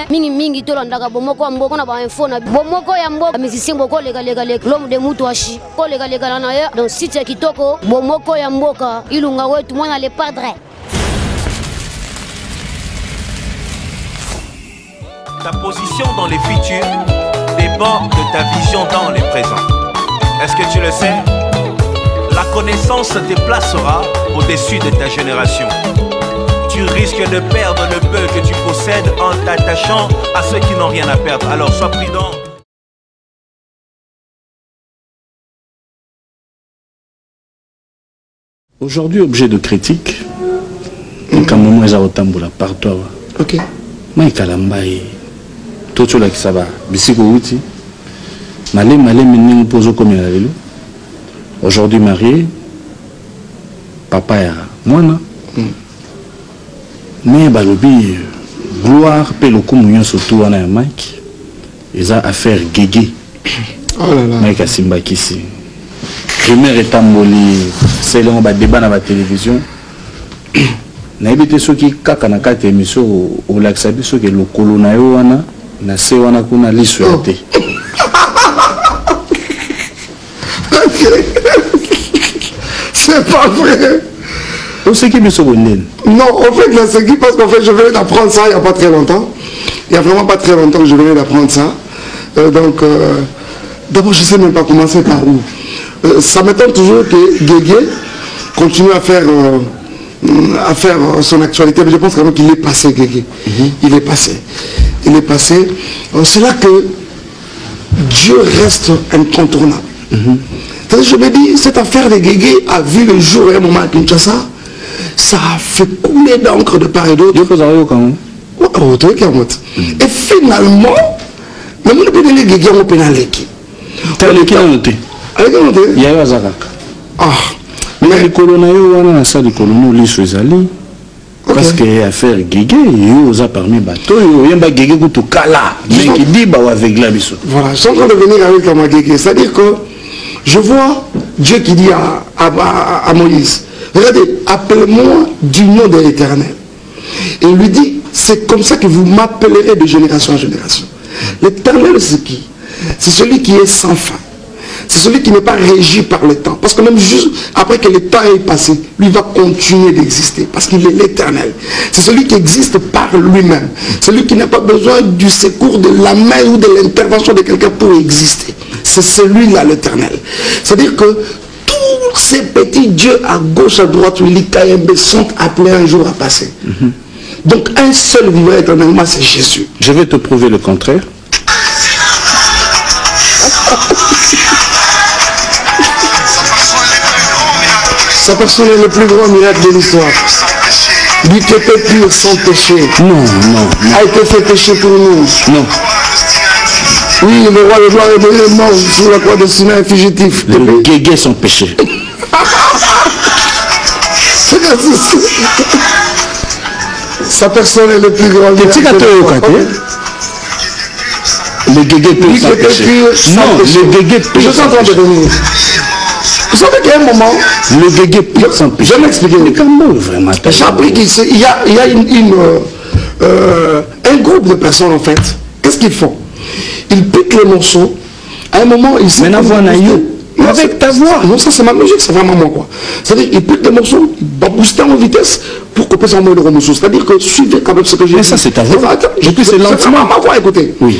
mingi mingi to landaka bomoko mboko na ba info na bomoko ya mboka musicien boko lega l'homme de Mutuashi ko lega na ya donc site ya kitoko bomoko ya mboka ilunga wetu mwana le padre. Ta position dans les futurs dépend de ta vision dans les présents. Est-ce que tu le sais? La connaissance te placera au-dessus de ta génération. Tu risques de perdre le peu que tu possèdes en t'attachant à ceux qui n'ont rien à perdre. Alors sois prudent. Aujourd'hui, objet de critique, quand moment ils ont tamboula partout. Ok. Moi, Kalambaye, tout ce qui ça va, bisiko outi, malé mening poso comme il a vélo. Aujourd'hui marié, papa ya mwana. Mais balobi gloire peloko munyo surtout wana ya Mike. Ils ont affaire Guégué. Oh là là. Mike Asimba Kisi. Rumeur est tamboli, c'est le débat dans la télévision. Naibite ceux qui kaka na kate émission au laksabi ceux qui le colonayo wana na se wana kuna liso yate. C'est pas vrai. Où c'est qui me sauve? Non, en fait, là, c'est qui parce qu'en fait, je venais d'apprendre ça il n'y a pas très longtemps. Il n'y a vraiment pas très longtemps que je venais d'apprendre ça. D'abord, je ne sais même pas commencer par où. Ça m'étonne toujours que Guégué continue à faire son actualité, mais je pense quand même qu'il est passé, Guégué. Il est passé. Il est passé. C'est là que Dieu reste incontournable. Je me dis, cette affaire de Guégué a vu le jour et un moment à Kinshasa. Ça a fait couler d'encre de part et d'autre. Et finalement, le monde peut donner Guégué au pénal. Il y a eu Azaraka. Mais les colonels, on a ça des colonels, les Suézali. Parce que l'affaire Guégué, il y a parmi les bateaux, il y a Guégué qui est Kala. Mais qui dit, avec la biso. Voilà, je suis en train de venir avec ma Guégué. C'est-à-dire que je vois Dieu qui dit à Moïse, regardez, appelez-moi du nom de l'Éternel. Et il lui dit, c'est comme ça que vous m'appellerez de génération en génération. L'Éternel, c'est qui? C'est celui qui est sans fin. C'est celui qui n'est pas régi par le temps. Parce que même juste après que le temps est passé, lui va continuer d'exister. Parce qu'il est l'Éternel. C'est celui qui existe par lui-même. Celui qui n'a pas besoin du secours de la main ou de l'intervention de quelqu'un pour exister. C'est celui-là l'Éternel. C'est-à-dire que tous ces petits dieux à gauche, à droite, sont appelés un jour à passer. Donc un seul vivant éternellement, c'est Jésus. Je vais te prouver le contraire. Sa personne est le plus grand miracle de l'histoire. Lui qui était pur sans péché. Non. A été fait péché pour nous. Non. Oui, le roi de gloire est mort sur la croix de Sinaï fugitif. Le Guégué sans péché. Sa personne est le plus grand miracle de l'histoire. Le Guégué pur sans péché. Non, le Guégué pur sans péché. Je suis en train de venir. Vous savez qu'à un moment, le Guégué pur sans péché. Je vais m'expliquer. J'ai appris qu'il y a un groupe de personnes en fait. Qu'est-ce qu'ils font? Ils piquent les morceaux. À un moment, ils se... Avec ta voix. Non, ça c'est ma musique, c'est vraiment moi quoi. C'est-à-dire qu'ils piquent des morceaux, ils baboussent en vitesse pour couper son moyen de morceaux. C'est-à-dire que suivez quand même ce que j'ai dit. Mais ça c'est ta voix. Je puis c'est lentement ma voix, écoutez. Oui.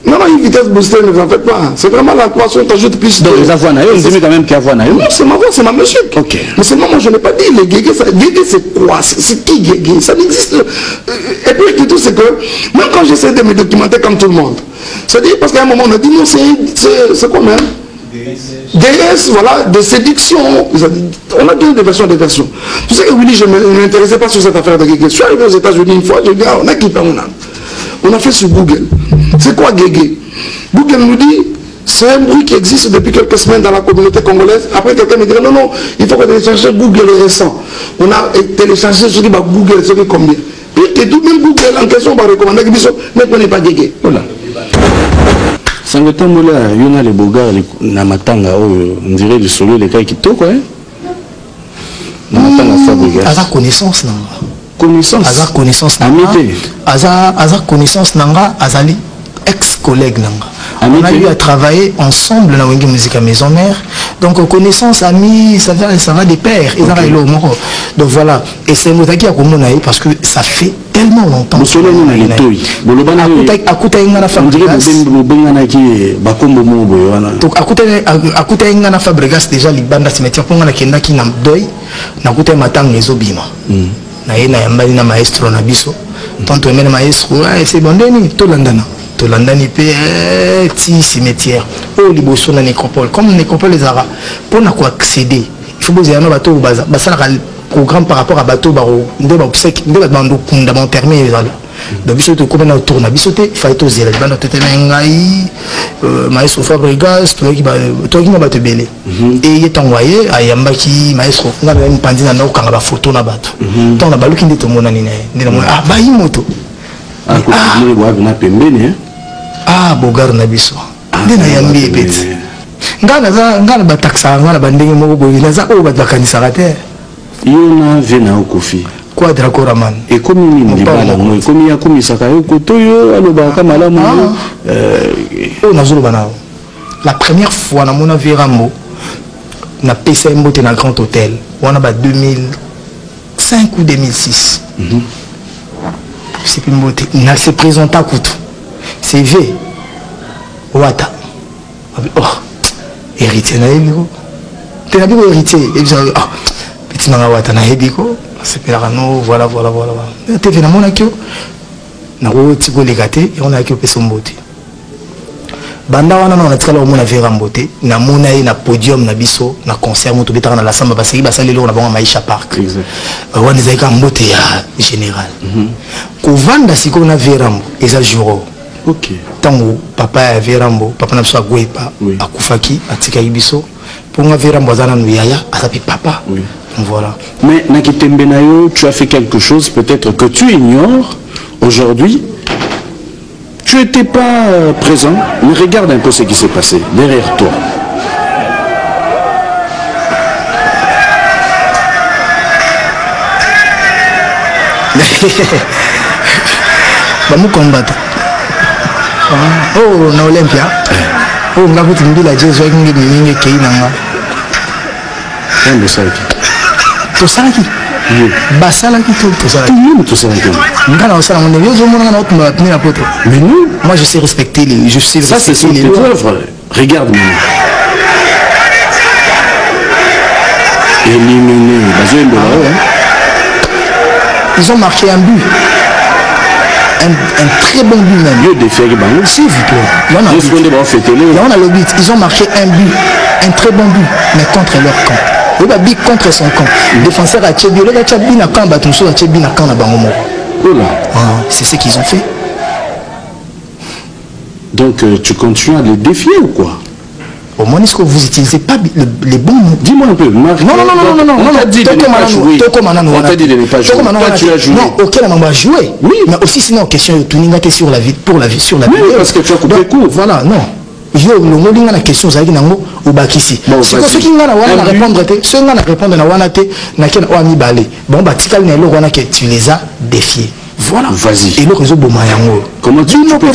Non, une vitesse boostée, ne vous en faites pas. C'est vraiment la poisson, t'ajoutes plus de... Donc les avoines, on dit quand même qu'il y a avoines. Non, c'est ma voix, c'est ma musique. Ok. Mais seulement moi je n'ai pas dit, les Guégué, Guégué c'est quoi? C'est qui Guégué? Ça n'existe. Et puis tout c'est que, même quand j'essaie de me documenter comme tout le monde, c'est-à-dire parce qu'à un moment on a dit non, c'est quoi même? DS, voilà, de séduction. On a deux versions, des versions. Tu sais que Willy, je ne m'intéressais pas sur cette affaire de Guégué. Je suis arrivé aux États-Unis une fois, je dis, on a quitté mon âme. On a fait sur Google. C'est quoi Guégué? Google nous dit, c'est un bruit qui existe depuis quelques semaines dans la communauté congolaise. Après, quelqu'un me dit, non, il faut que télécharger Google récent. On a téléchargé ce qui va Google, ce qui est combien. Et tout même Google en question va recommander que Bissot ne connaît pas Guégué. Voilà. Sangotan Mola, il y a les bogards, na matanga, on dirait le soleil, les cas qui toquent, hein? Na matanga fabriqué. À la connaissance, non? connaissance. Aza connaissance nanga. Aza connaissance nanga. Azali ex-collègue nanga. On a eu à travailler ensemble dans la musique à maison mère. Donc connaissance, amis, ça va de pair. Donc voilà. Et c'est un mot qui a commencé parce que ça fait tellement longtemps. Fabregas déjà libanda cimetière pour nga kenda ki na doy na kuta matang ezobima. Na ye na yambali na maestro na biso. Tanto emene maestro, c'est bon deni to landana. Tolandani petit cimetière au liboso na nécropole comme nécropole les ara pour na quoi accéder il faut poser un bateau baza basala programme par rapport à bateau baro ndé ba sec ndé ba bando kunda ba terminer les ala donc biso to comme na tourna biso te fa to zela bando tete ngai maestro Fabregas to ki ba te belé et il est envoyé à yambaki maestro nga ba mpandi na no kanga ba photo na bato tant na baluki ndé to mona ni ndé na ah ba yimoto ah bogar na biso ndena yambi peti ngana bataxa ngana bandenge moko boyi naza o batakanisa te yona vena okofi quadra koraman et comme ni libala mo comme ya komisaka yo kotoyo aloba ka malamu o nazolo bana la première fois na mona Vérambo na PC mbote na Grand Hôtel wana ba 2005 ou 2006 c'est plus mbote na se présenta kutu CV Wata oh héritier na ebiko te na biko héritier et puis ah petit na Wata na ebiko c'est pela no voilà te vena mona kyo na ko tiko legate et on a kyo peso mbote banda wana na tikala mona Vérambo te na mona na podium na biso na concert moto betaka na la samba basaki basalelo na bango Maisha Park wana zaika mbote ya général ko vanda siko na Vérambo eza jour ok tango papa ya Vérambo papa na biso agwepa akufaki atika biso pour nga Vérambo azana no yaya asapi papa voilà. Mais Nakitembe Nayo, tu as fait quelque chose peut-être que tu ignores aujourd'hui. Tu n'étais pas présent, mais regarde un peu ce qui s'est passé derrière toi. Bamu combattre. Oh, na Olympia. Oh, nga kuti mbila jesu ngi ninge keinanga. On ça. To sanki. Basala qui tout ça. Tout ça. Mais nous, moi je sais respecter les. Je sais ça, c'est les œuvres. Regarde-moi. Ils ont marqué un but. Un très bon but même. S'il vous plaît. On a le but. Ils ont marqué un but. Un très bon but. Mais contre leur camp. Il va big contre son camp. Défenseur à Tchébi, le gars Tchébi n'a qu'un bâton sur Tchébi n'a qu'un bangomo. C'est ce qu'ils ont fait. Donc tu continues à les défier ou quoi? Au moins, est-ce que vous n'utilisez pas les bons mots? Dis-moi un peu. Non. On t'a dit de ne pas jouer. On t'a dit de ne pas jouer. Toi, tu as joué. Non, ok, on va jouer. Oui. Mais aussi, sinon, question de tuning sur la vie, pour la vie, sur la vie. Oui, parce que tu as coupé court. Voilà, non. Je le mot la question ça nango au bakisi c'est que ceux qui ngana wana répondre te ceux ngana répondre na wana te na ken o ami balé bon batikal na lo wana que tu les as défiés voilà vas-y et le réseau bomayango comment tu peux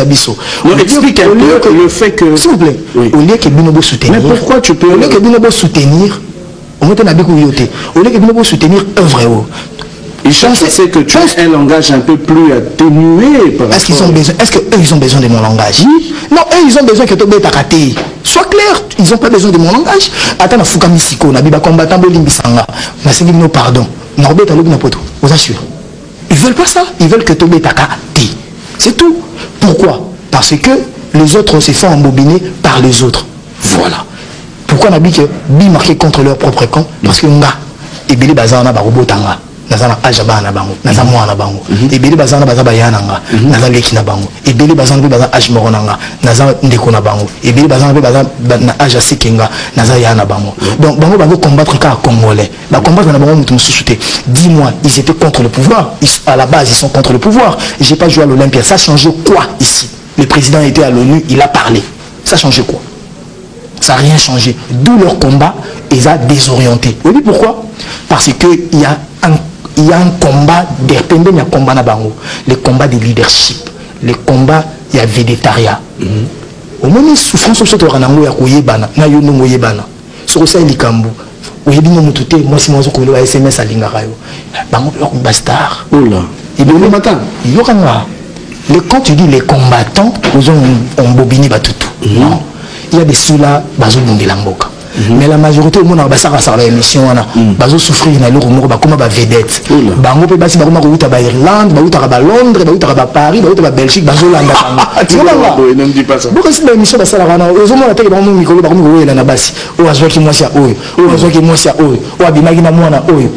biso non explique un peu le fait que s'il vous plaît au lieu que binobo soutenir mais pourquoi tu peux au lieu que binobo soutenir au moins na biku yote au lieu que binobo soutenir œuvre ils cherchent que tu as un langage un peu plus atténué. Est-ce qu'ils ont besoin? Est-ce qu'eux ils ont besoin de mon langage? Non, eux ils ont besoin que tu aies. Sois clair, ils n'ont pas besoin de mon langage. Attends, na fuka misiko, na biba combattant bolimbisanga, na sengi no pardon, na robeta lobi na poto. Vous assure. Ils veulent pas ça. Ils veulent que tu aies. C'est tout. Pourquoi? Parce que les autres se font embobiner par les autres. Voilà. Pourquoi on a dit que bi marqué contre leur propre camp? Parce que nga et bili bazana ba robotanga. Nazana ajaba na bango naza mwana bango ebeli bazana bazaba yananga naza leki na bango ebeli bazana baza ajmoronanga naza ndeko na bango ebeli bazana baza na aja sekenga naza yana bango donc bango bango combattre ka congolais ba combattre na bango mutu mususuté dis-moi ils étaient contre le pouvoir à la base ils sont contre le pouvoir j'ai pas joué à l'Olympia ça a changé quoi ici le président était à l'ONU il a parlé ça a changé quoi ça n'a rien changé d'où leur combat ils a désorienté vous savez pourquoi parce que il y a il y a un combat, il y a un combat na bango, les combats de leadership, les combats, il y a végétariat. Au moment où souffrance sur le ranango ya koyebana, na yo no yebana. Sur ça likambu. Oyebi no mututé, moi si moi zo ko SMS alinga rayo. Bango ko bastard. Oula. Et le matin, yoranga. Quand tu dis les combattants, ils ont bobiné batutu. Non. Il y a des ceux-là, bazo bondela mboka. Mais la majorité au monde a la émission bazo souffrir na leur mort comme ba vedette. Bango pe basi bakoma ko uta ba Irlande, ba uta ba Londres, ba uta ba Paris, ba uta ba Belgique, bazo landa bango. Ne me dis pas ça. Beaucoup de l'émission ba sala wana, aux hommes la télé ba mo mikolo ba ko ko na basi. O azwa ki moi sia oyo, o azwa ki moi sia oyo, o abimaki na mwana oyo.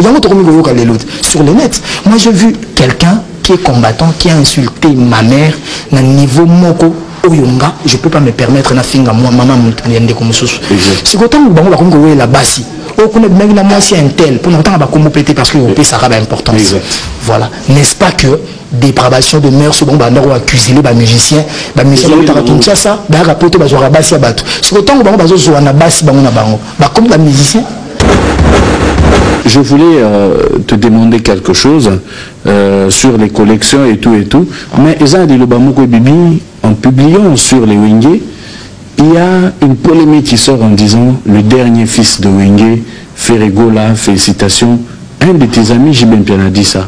Yango to ko mi ko les l'autre sur le net. Moi j'ai vu quelqu'un qui est combattant qui a insulté ma mère na niveau moko. Oyonga, je ne peux pas me permettre na finga moi maman mutende comme ça. C'est quand on va comme go la basi. O connaît même na moi c'est un tel pour n'entendre pas comme péter parce que on peut ça a importance. Voilà, n'est-ce pas que dépravation de mœurs bon ba ndoko accuser les musiciens, ba musiciens ba takincha ça, ba rapoter ba joa basi abatu. C'est quand on va zo na basi bango na bango. Ba comme ba musicien. Je voulais te demander quelque chose sur les collections et tout. Mais en publiant sur les Wenge, il y a une polémique qui sort en disant le dernier fils de Wenge, Ferregola, félicitations. Un de tes amis, Jibem Pian, a dit ça.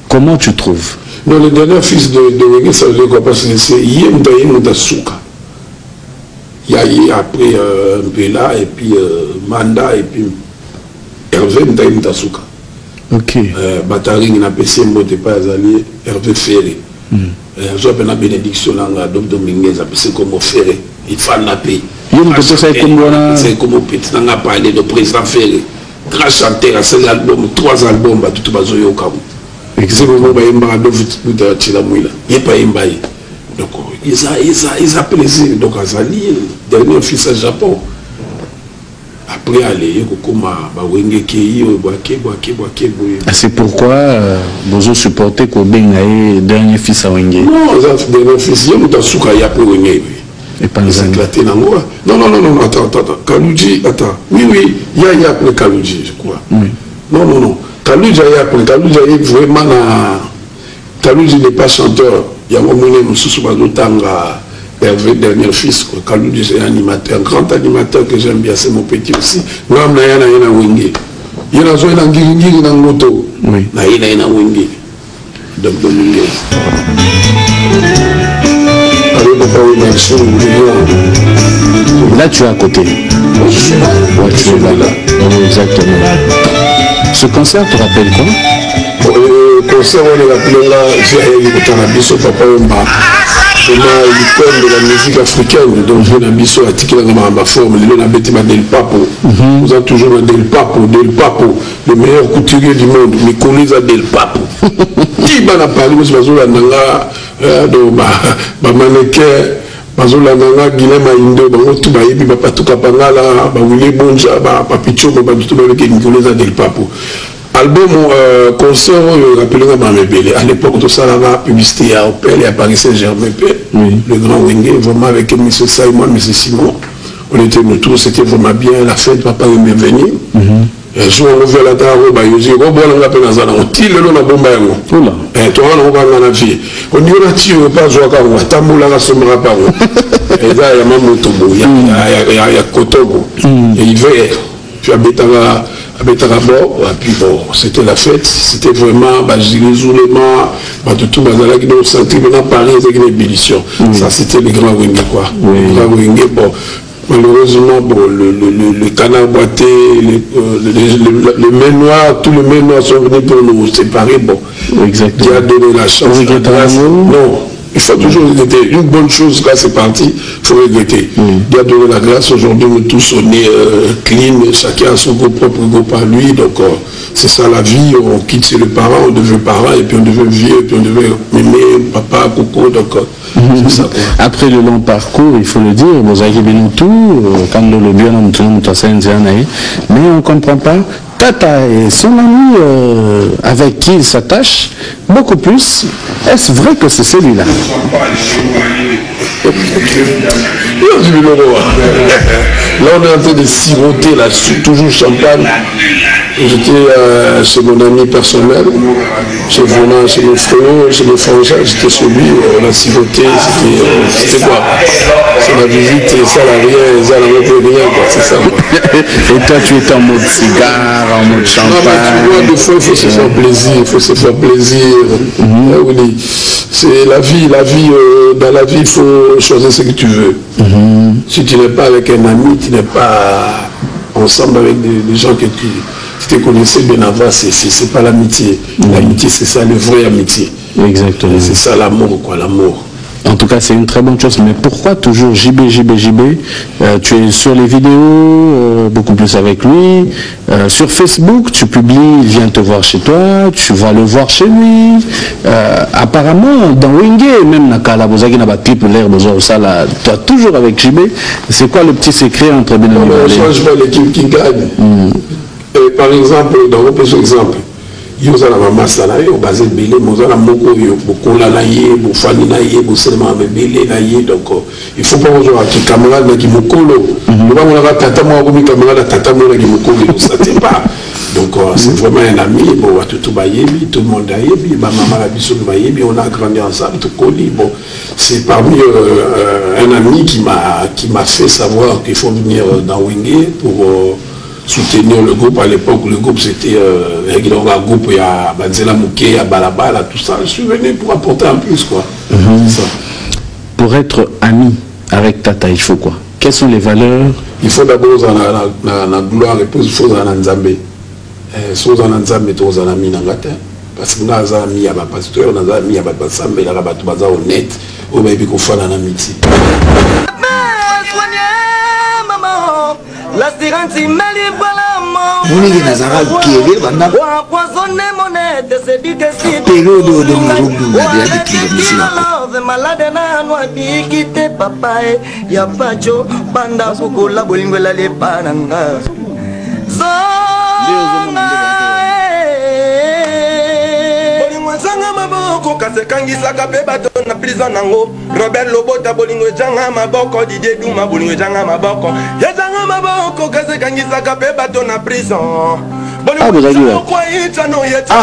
Comment tu trouves? Non, le dernier fils de Wenge, ça veut dire quoi? Parce que c'est Yem Souka. Il y a après Mbela et puis Manda et puis Hervé Mtaïm Souka. Ok. Batari n'a pas essayé de pas allié Hervé Ferré. J'ai une bénédiction dans Dr Dominguez, c'est comme Ferré. Il faut la paix. C'est comme petit, on a parlé de président Ferré. Grand chanteur, 16 albums, 3 albums, tout le monde a eu. Exactement. Il n'y a pas de donc, ils ont plaisir. Donc, Azali, dernier fils à Japon. Après, aller, c'est pourquoi vous supportez qu'au Bengaï, dernier fils à Wenge. Non, dernier fils, il y a Souka, il y a peu Wenge. Et pas éclaté dans moi. Non, attends. Kalouji, attends. Oui, il y a après Kalouji, je crois. Oui. Non. Kalouji, il y a après. Kalouji, il est vraiment. Kalouji n'est pas chanteur. Il y a un moment où Hervé, dernier fils, Kalouji, c'est un animateur, un grand animateur que j'aime bien, c'est mon petit aussi. Il y a un Wenge. Il y a un Ngiri dans l'auto. Oui. Il y a un Wenge. Donc, là, tu es à côté. Je suis là. Ouais, tu es là. Oui, exactement. Ce concert te rappelle quoi? Le concert, on est appelé là, j'ai eu le Cannabis, papa Omba. C'est l'icône de la musique africaine. Donc, je n'ai article dans ma forme. Il a bêté Del Papo. Vous avez toujours Del Papo, le meilleur couturier du monde. Mais connaissez Del Papo. Qui va parler de ce Nanga, de mannequin, Bazola Nanga, Guilhem Aïndo, tout le monde, Papa Tukapangala, Willy Bonja, Papicho, tout le monde qui connaît Del Papo. Album concert, rappelez-moi à l'époque de ça, la publicité à Opel et à Paris Saint-Germain, le grand Wenge, vraiment avec M. Simon, M. Simon. On était autour, c'était vraiment bien, la fête, papa est bienvenu. Un jour, on ouvre la table, on dit, on va appeler dans un anti, le long de bomba. Et toi, on va dans la vie. On dit, on a tiré pas, je vois qu'on va tamboula la sommera par où. Et là, il y a même Motobo, il y a Kotobo, et il veut, puis à Betara. Puis bon, c'était la fête, c'était vraiment, l'isolement, tout le monde sentit maintenant Paris, c'est une ébullition. Ça, c'était les grands Wenge, quoi. Les grands Wenge, bon, malheureusement, bon, le canal boité, le mains noirs, tous les mains noirs sont venus pour nous séparer, bon. Exactement. Qui a donné la chance. Non. Il faut toujours regretter. Une bonne chose, là, c'est parti, il faut regretter. Il a donné la grâce. Aujourd'hui, nous tous, on est clean, chacun a son propre groupe à lui. Donc, c'est ça la vie. On quitte le parent, on devient parent, et puis on devient vieux, et puis on devient mémé, papa, coco. Donc, c'est ça. Après le long parcours, il faut le dire, vous avez bien tout, quand le bien, mais on ne comprend pas. Tata et son ami avec qui il s'attache beaucoup plus, est-ce vrai que c'est celui-là? Là, on est en train de siroter là-dessus, toujours champagne. J'étais chez mon ami personnel, chez Volant, chez mon frère, chez mon frangin, j'étais chez lui, on a siroté, c'était quoi? C'est la visite, ça n'a rien, ça n'a rien, quoi, c'est ça. Et toi, tu étais en mode cigare, en mode champagne? Non, mais tu vois, des fois, il faut se faire plaisir, il faut se faire plaisir. Oui, c'est la vie, dans la vie, il faut choisir ce que tu veux. Si tu n'es pas avec un ami, tu n'es pas ensemble avec des gens que tu te connaissais bien avant, c'est pas l'amitié. L'amitié, c'est ça, le vrai amitié. Exactement. C'est ça l'amour, quoi, l'amour. En tout cas, c'est une très bonne chose. Mais pourquoi toujours JB? Tu es sur les vidéos, beaucoup plus avec lui. Sur Facebook, tu publies, il vient te voir chez toi, tu vas le voir chez lui. Apparemment, dans Wingé, même Nakala, Bozaki n'a pas clip l'air, toi toujours avec JB. C'est quoi le petit secret entre Ben et on change pas l'équipe qui gagne. Et par exemple, dans vos petits exemples, il y a la maman salariée au basé de Bélé, mais il y a beaucoup de naïe, beaucoup de familles naïe, beaucoup de Bélé naïe. Donc, il ne faut pas avoir un camarade qui me colle. Il ne faut pas avoir un camarade qui me colle. Ça ne pas. Donc, c'est vraiment un ami. Bon, tout le monde a aimé. Maman a dit on a grandi ensemble, tout collé. Bon, c'est parmi un ami qui m'a fait savoir qu'il faut venir dans Wingé pour soutenir le groupe. À l'époque, le groupe c'était un groupe, il y a Banzela Mouké, il y a Balabala, tout ça. Je suis venu pour apporter un plus, quoi. Ça. Pour être ami avec Tata, il faut quoi? Quelles sont les valeurs? Il faut d'abord la gloire et puis il faut la Nzambé. Si vous en Nzambé, vous en ami Nangate. Parce que nous avons ami, il y a un pasteur, nous avons ami, il y a un pasteur, il y a un pasteur honnête, on va bien qu'on fasse en amitié. Moni Nazara Kéré, Banda, période de Marubou, kasekangisaka pe bato na prison nango Robert Lobota bolingo janga maboko Didier Duma bolingo janga maboko janga maboko kasekangisaka pe bato na prison. Ah,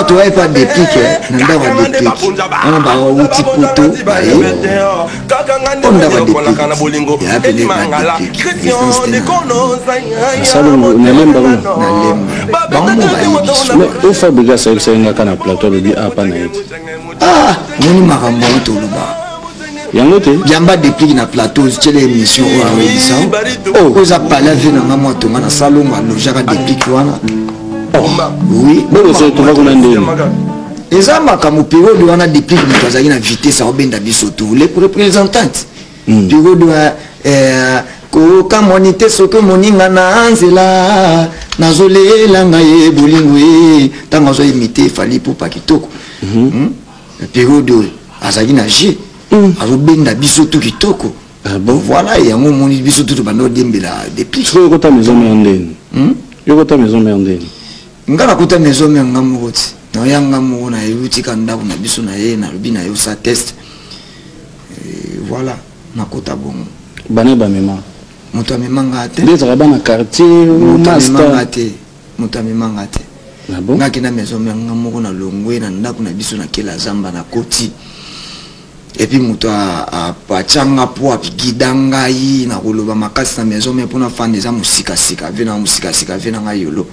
tu n'avais pas de déclic, on a des déclic. On a un petit poteau, on a des déclic. Ah, on est marrant, tout le monde. Yamba déplique na plateau, c'est l'émission où on a ça. Oh, vous avez parlé avec un maman, tu as salon, tu as déplique. Oui, et ça m'a comme période où on a dépliqué une vitesse à Obenda Bisoto, les représentantes. Période où quand on était ce que mon ingana anzela, nazolé langaye bolingwe, tant qu'on a imité fallait pour pas qu'il toque. Période où Azagi nagé, à Obenda Bisoto qui toque. Voilà, il y a un moment où Bisoto de Bando Dembela dépliqué. Tu as ta maison merdine. Tu as ta maison merdine. Ngana kuta maison me ngamoti na yanga mo na yuti kanda na biso na ye na rubi na yo sa test voilà nakota bongo bana ba mema moto amemanga te des rabana quartier master moto amemanga te na bon ngaki na maison me ngamoko na longwe na ndako na biso na kela zamba na koti et puis moto a pachanga po apigidanga yi na koloba makasi na maison me pona fan des musika sika vena musika sika vena ngayolo.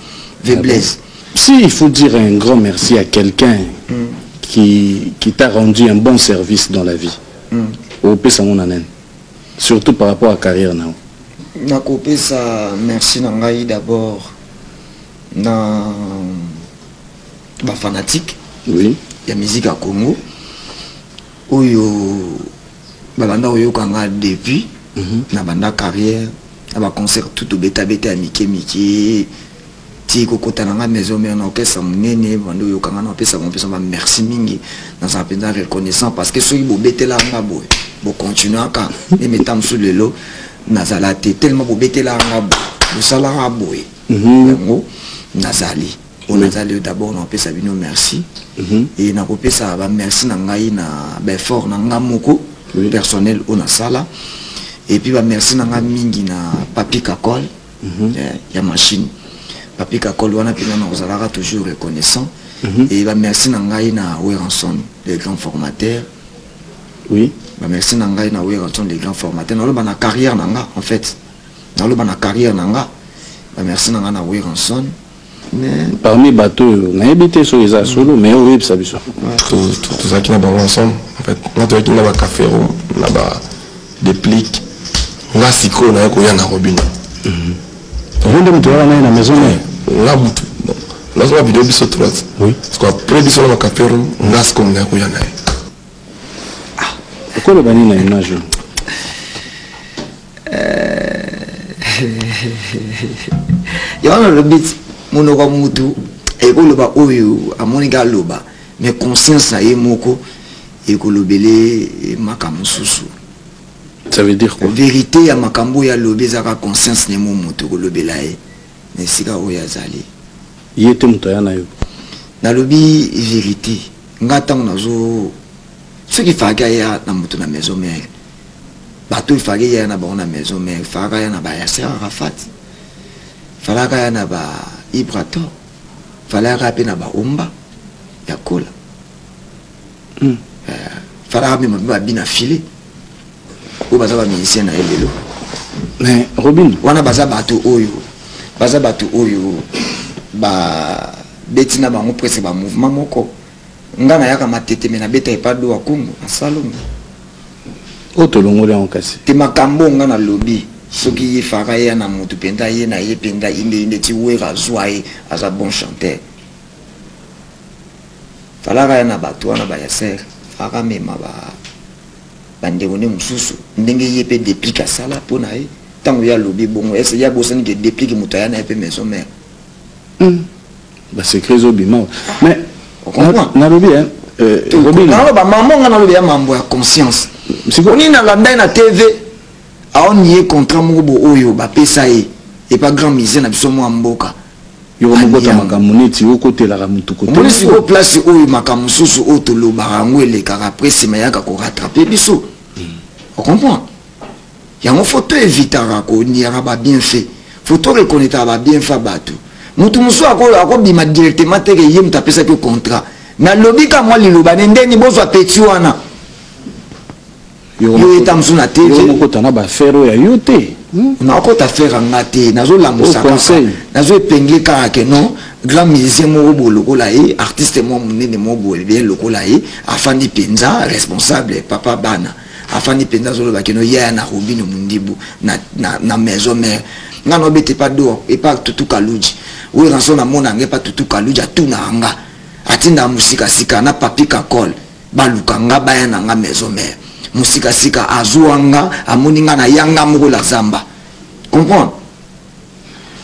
Si il faut dire un grand merci à quelqu'un qui t'a rendu un bon service dans la vie, au pesa mon anen, surtout par rapport à la carrière now. Na kopé ça merci nangai d'abord dans ba fanatique. Oui. Il y a musique à Congo. Oyo balanda oyo kanga depuis na banda carrière, na ba concert tout au beta beta Mickey ti kokota na maison mais on orchestre munene bando yo kanga na pesa mon pesa merci mingi dans un pédant reconnaissant parce que soki bo betela nga boy bo continuer ka les metam sous le lot nazalate tellement bo betela nga bo sala nga boy ngo nazali on azali d'abord on pesa bino merci et na kopesa ba merci na ngai na ba fort na nga moko personnel on a sala Et puis merci nanga mingi na Papi Kakol, ya machine. Papi Kakol wana pina na ozalaka toujours reconnaissant. Et merci nanga na Weranson, les grands formateurs. Oui. Merci nanga na Weranson, les grands formateurs. Nalo bana carrière nanga en fait. Nalo bana carrière nanga. Merci nanga na Weranson. Parmi bateaux, on a habité sur les solo, mais oui, ça biso. Tout ça qui n'a pas ensemble. En fait, on a qui n'a pas café, on a pas des pliques. On a si on a un robin. On vient de me trouver dans la maison. On a tout. Là, on a vidéo biso tout. Oui. Parce qu'après biso on a café, on a ce qu'on a qu'on a. Pourquoi le bani na image? Il y a le bit. Monora mutu ekoloba oyo amonika loba mais conscience na yemoko ekolobele makamususu. Ça veut dire quoi? Vérité ya makambo ya lobezaka conscience ne mo mutu kolobela e mais sika oya zali yete mutaya na yo na lobi vérité ngata nazo ce qui fait ya na mutu na maison mère bato ifage ya na ba na maison mère faga ya na ba ya Yasser Arafat falaka ya na ba Ibrato falaka ape na ba Omba ya kola falaka ape mabima bina file o baza ba musicien na elelo mais Robin wana baza bato oyo ba betina bango presque ba mouvement moko ngana yaka matete mena beta epado wa Kongo na salon otolongole en kasi te makambo ngana lobby soki yifaka ya na mutu penda ye na ye penda inde ti wera zwaye as a bon chanteur falaka ya na bato wana ba Yasser faka mema ba bandewone mususu ndenge ye pe déplique sala pona ye tango ya lobby bongo ese ya bosani ke déplique mutaya na pe maison mère ba secret obima mais on comprend na lobby hein Robin na ba maman ngana lobby ya mambo ya conscience sikoni na landa na TV on y est contre Mobo Oyo, Bapesae, et pas grand misère na biso mwa mboka. Yo mokota makamuneti au côté la ramutu côté. Moi si au place Oyo makamususu auto lo barango le car après c'est mayaka ko rattraper biso. On comprend. Ya mo photo évitara ko ni araba bien fait. Photo reconnaître ba bien fait bato. Mutu musu ako bima directement te ke yem tapesa ke contrat. Na lobika moi liloba ndeni bozo petit wana. Yo etamsu na TV yo mokota na ba fero ya yote na ko ta faire ngate nazo la musaka nazo epengler ka ke non grand musicien mo boloko la e artiste mo munene mo bolé bien lokola e afandi penza responsable papa bana afandi penza zo ba ke no ya na Robin Mundibu na maison mère ngano bete pas dehors et pas tutu kaluji oui ranson na mona nge pas tutu kaluji atuna anga atinda musika sika na Papi Kakol baluka nga baya na nga maison mère musika sika azuanga amoninga na yanga moko la zamba comprendre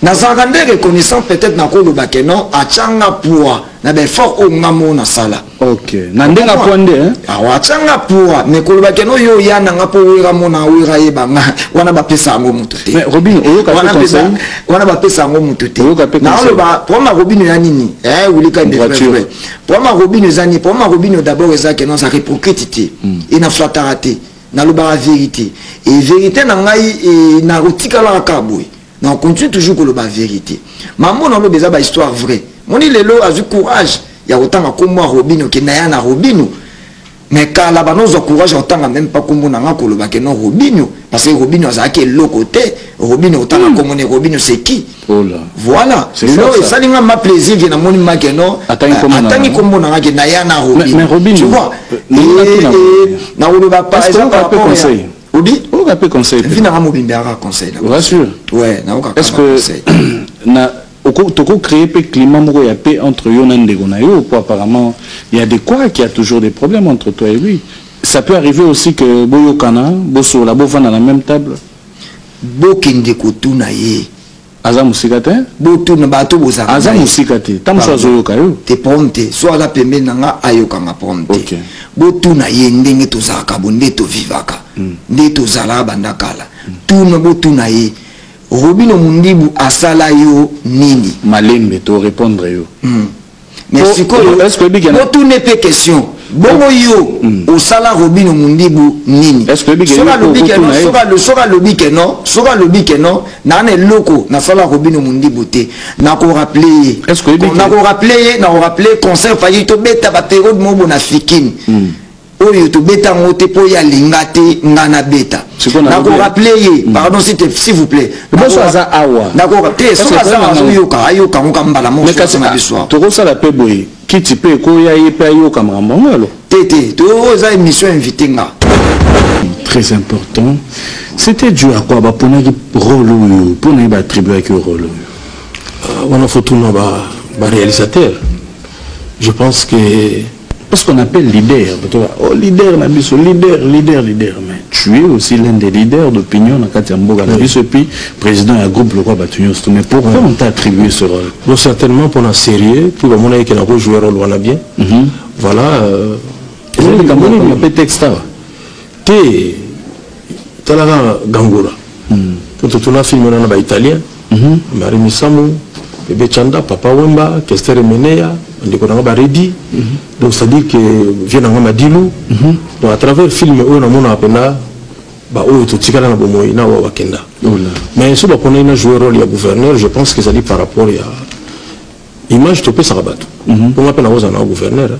na zangande reconnaissant peut-être na koloba ke non achanga poa na be fort o ngamo na sala OK na ndenga ponde hein awa achanga poa mais koloba ke no yo yana ngapo wira mona wira yebanga wana ba pesa ngo mutu te mais Robin oyo ka conseil wana ba pesa ngo mutu te na oloba pour ma Robin ya nini ulika de vrai pour ma Robin zani pour ma Robin d'abord ezake non ça hypocrite et na flatterate na loba la vérité et vérité na ngai et na rotika la kaboy na on continue toujours que la vérité maman na loba ba histoire vraie moni lelo a du courage ya otanga kombo Robin ke na ya na Robin mais quand la banozo courage otanga même pas kombo na ngako loba ke non Robin parce que Robin a ke le côté Robin otanga kombo ne Robin c'est qui voilà lelo ça linga ma plaisir que na moni ma ke non atangi kombo na ngake na ya na Robin tu vois na oloba par exemple conseil Obi on a peu conseil finalement mobimbiara conseil rassure ouais na est-ce que na toko créer pe climat moko ya paix entre yo na ndeko na yo pour apparemment il y a des quoi qu'il y a toujours des problèmes entre toi et lui ça peut arriver aussi que boyokana boso la bovana na même table bokende kotuna ye aza musika te botuna bato bozaka aza musika te tamuso azoyoka yo te prompte so ala pembe nanga ayoka nga prompte botuna ye ndenge tozaka bonde to vivaka nde tozala bandakala tuna botuna ye Robin Mundibu asala yo nini malembe to répondre yo mais est-ce que bien tout n'est pas question bongo yo au sala Robino Mundibu nini est-ce que soka lobi que non na ne loko na sala Robino Mundibu te na ko rappeler concert failli to beta ba période mo na fikini oyo to beta ngote po ya lingate ngana beta na ko rappeler pardon s'il vous plaît boso aza awa na ko rappeler soka za ayoka ngamba mo na biswa to ko sala pe boy kiti pe ko ya yepa ayoka ngambongalo tété to za émission invité nga très important c'était dû à quoi ba pona ki rôle ou pona ba attribuer que rôle on a photo no ba réalisateur je pense que parce qu'on appelle leader, leader, mais tu es aussi l'un des leaders d'opinion dans Katiamboga, et puis président du groupe Le Roi Batunios. Mais pourquoi on t'a attribué ce rôle? Bon, certainement pour un sérieux, pour que mon avis qu'il a joué un rôle, on a bien. Voilà. On appelle texte. T'es là, Gangura. Quand tu as filmé en italien, Marie Misamu, Bébé Chanda, Papa Wemba, Kester Menea. Donc c'est-à-dire que vient dans Madilou donc à travers le film on a mon appena bah oh tout tika na bomo ina wa wakenda mais si on a joué rôle ya gouverneur je pense que ça dit par rapport à image to pesa rabato pour moi pena oza na gouverneur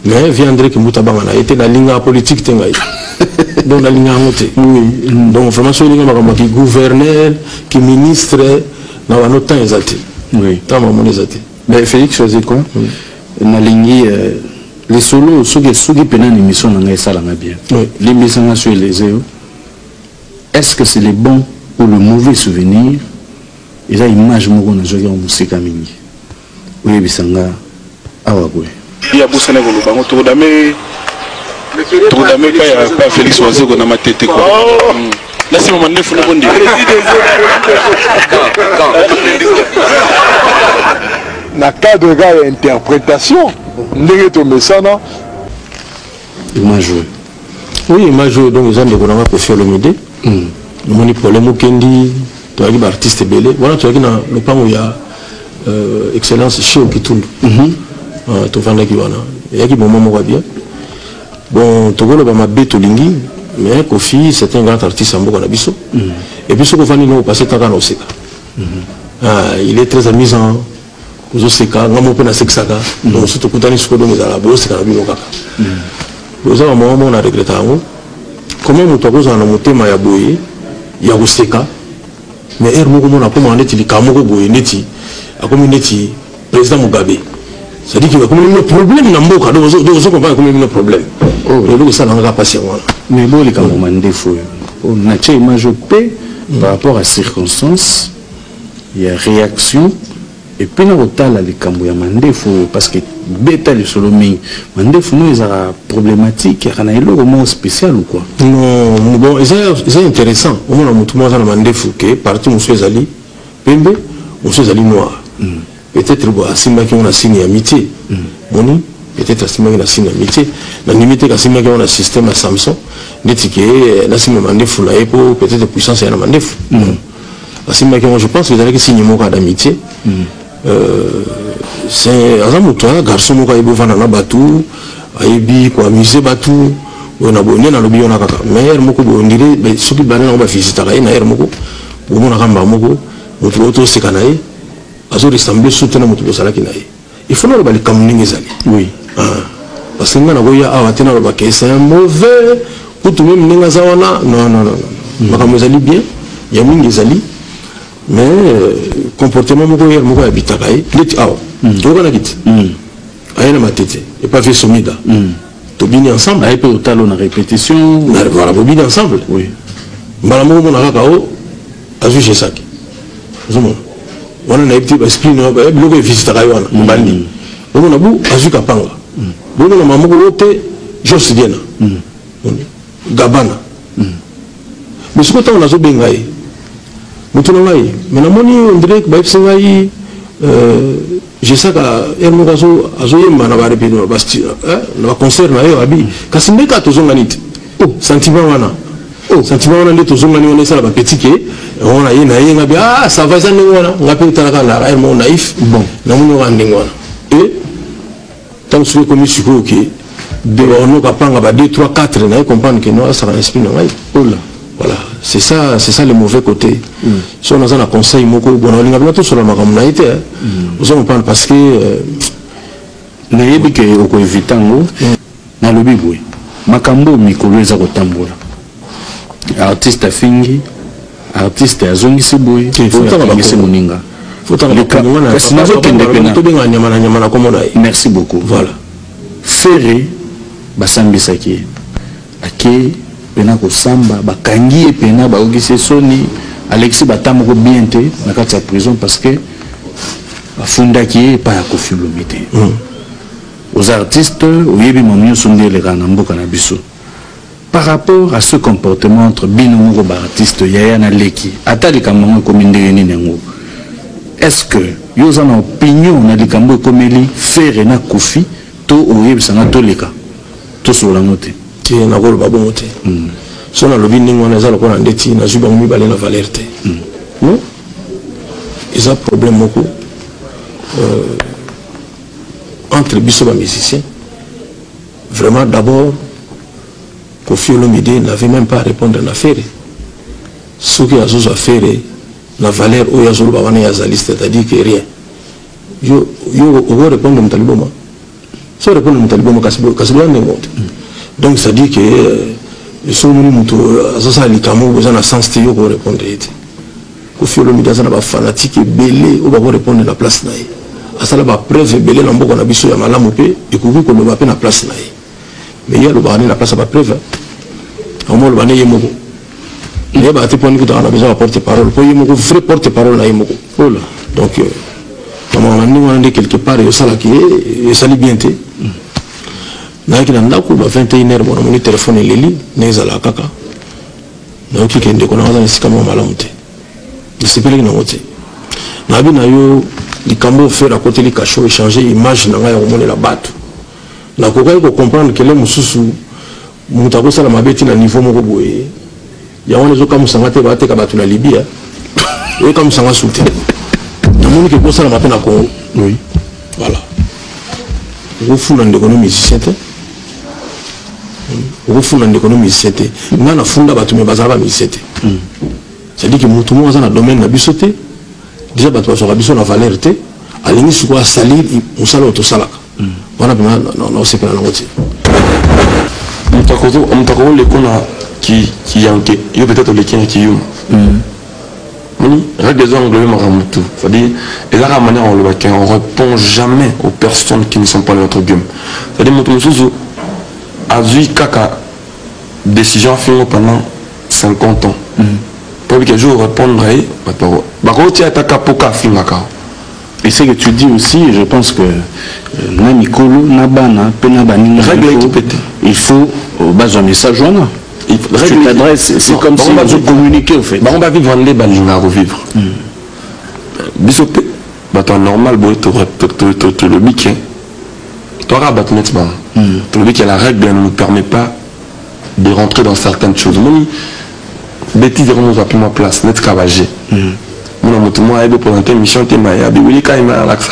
mais viendrait que mutabanga na été na ligne politique tenga donc na ligne ngote donc vraiment so ligne ma qui gouverneur qui ministre na wa no temps exalté temps mon exalté. Mais Félix choisit quoi? Na ligne les solos ceux qui peinent une émission dans ça bien. L'émission sur les est-ce que c'est les bons ou le mauvais souvenir? Et là image mo na jouer en musique mingi. Oui bisanga awa boy. Il y a beaucoup de bango to dame pas Félix choisit qu'on a ma tête quoi. Là c'est mon neuf le bon dire. Na cadre de l'interprétation, ndenge to mesana image. Oui, image donc les gens de Konanga pour faire le médé. Le moni problème au Kendi, tu as dit artiste belé. Voilà, tu as dit dans le pan où il y a excellence chez Okitundu. Tu vas là qui va là. Il y a qui bon moment va bien. Bon, tu vois le bama beto lingi, mais Kofi c'est un grand artiste en Boka Biso. Et puis ce qu'on va nous passer tant qu'on sait. Il est très amusant. Vous savez que nous avons fait ça. Donc, si vous avez fait ça, vous avez fait ça. Vous avez on a regretté. Comment vous avez fait ça? Vous avez fait ça. Mais vous avez commandé le président Mugabe. C'est-à-dire qu'il y a un problème dans le monde. Donc, vous avez un problème. Donc, ça n'a pas passé. Mais vous avez commandé défaut. On a une image par rapport à la circonstance. Il y a réaction. Et puis on a les cambo ya mandefo parce que bêta le solo mingi mandefo nous ils a problématique il y a un moment spécial ou quoi non bon c'est intéressant au moins on tout monde dans mandefo que partout monsieur Zali pembe monsieur Zali noir peut-être bon asimba qui on a signé amitié moni peut-être asimba qui on a signé amitié na limite que asimba qui on a système à Samsung n'étiqué na signé mandefo là et pour peut-être puissance ya na mandefo asimba qui je pense que vous allez signer mon cas d'amitié c'est un garçon qui est venu à Batou, à amuser Batou, on a bonné dans le bio. Mais on dirait ceux qui viennent à visiter la Nair Moko, ou mon Ramba Moko, ou tout ce qu'on a, ils ont ressemblé soutenir notre salaki. Il faut nous les communiquer. Oui. Parce que nous avons c'est un mauvais, ou tout même Nengazawana, non. Makamozali bien, il y a Mingezali. Mais comportement moko habitaka dit aw to kana dit ayena matete et pas fait somida to bini ensemble ay pe otalo na répétition voilà bini ensemble oui mbala moko na kaka o azu saki zomo wana na petit esprit no ba biloko visita ka yona mbandi bomo na bu azu kapanga bomo na mamoko lote Jos Diena Gabana mais ce que on a zo bengai mutunangai menamoni André baipsengai je sais que ermugazo azoyemba na bare pino basti na concert na yo abi kasimbeka tozonganite sentiment wana nde tozongani wana sala ba petit ke on a yena yenga bi ça va ça ne wana ngapi talaka na ermo naïf bon na muno ngandinga wana et tant que comme siko ke on a pas 2, 3, 4, on comprendre que non, ça va inspirer. Voilà, c'est ça le mauvais côté. Si on a un conseil, on a tout sur la magamnaïté. On parle parce que nayebi ke oko evitango na lobi boy makambo mikolo eza kotambola artiste afingi artiste azongisi boy azongisi moninga merci beaucoup. Voilà. Ferré basambisaki ake pena kosamba bakangi pena baogisi soni Alexis batamoko bien te na kati ya prison parce que bafundaki pa ya kofilomite aux artistes oyebi mamio sonde le kanambo kanabiso par rapport à ce comportement entre binomo ba artiste yaya na leki atali kamongo komindeli nengo. Est-ce que vous avez une opinion na likambo komeli faire na kufi to oyebisanga to leka to sur la note qui na gol babomote so na lobi ningo na zalo kona ndeti na zuba mi balé na valerte non ils ont problème beaucoup entre biso ba musiciens vraiment d'abord Kofi Olomide n'avait même pas à répondre à l'affaire ce qui a zo affaire la valeur où il y a zolo babane ya zaliste c'est-à-dire que rien yo on répondre au taliboma so répondre au taliboma kasibwa nengo donc ça dit que so muni mutu azasa likamo besoin na sens yo ko répondre ete Kofi Olomide azana ba fanatique belé ou ba répondre na place na ye asala ba preuve belé na mboko na biso ya malamu pe ekubi ko ba pe na place na ye mais il y a le bani na place ba preuve au moins le bani yemoko il y a des points qui ont besoin de porte-parole. Pour y avoir vrai porte-parole, donc, comme on a quelque part, il y a ça qui est, ça bien. Il y a 21h, on a téléphone et Lili, il y a la caca. Donc, il y a des gens qui ont malamute. Il s'est payé dans le côté. Il y a des gens qui ont à côté des cachots, échanger image, il y a des la batte. Il y a des gens qui comprendre que les moussous, mutabo sala mabeti na niveau moko boye. Il y a des gens qui sont en Libye. Il y a des gens qui sont en Soutien. Il y a des gens qui sont en Congo. Oui. Voilà. Vous faites une économie musicienne. Vous faites une économie musicienne. Nous avons fait une économie musicienne. C'est-à-dire que tout le monde est dans le domaine de la bisoté. Déjà, nous avons fait la valeur. À l'initie, nous avons salir, nous avons fait salak. Voilà, nous avons fait la route. Nous avons qui yanke yo peut-être le kien qui yo règle des angles tout c'est-à-dire et là la manière on répond jamais aux personnes qui ne sont pas de notre game c'est-à-dire mon monsieur a vu kaka décision fait pendant 50 ans pour que je répondrai bah quand tu as ta capoca finaka. Et c'est que tu dis aussi, et je pense que Namikolo, Nabana, Penabani, il faut base un message. C'est comme si on communiquer au fait. On va vivre les balines à revivre. Bisopé, c'est normal, tu le biquet. Tu auras battu nettement. Tu le biquet, la règle ne nous permet pas de rentrer dans certaines choses. Bêtise, on va plus ma place, net cavagé. Mon amour, tout le monde a présenté une mission, tu m'as dit, oui, quand il m'a l'accès,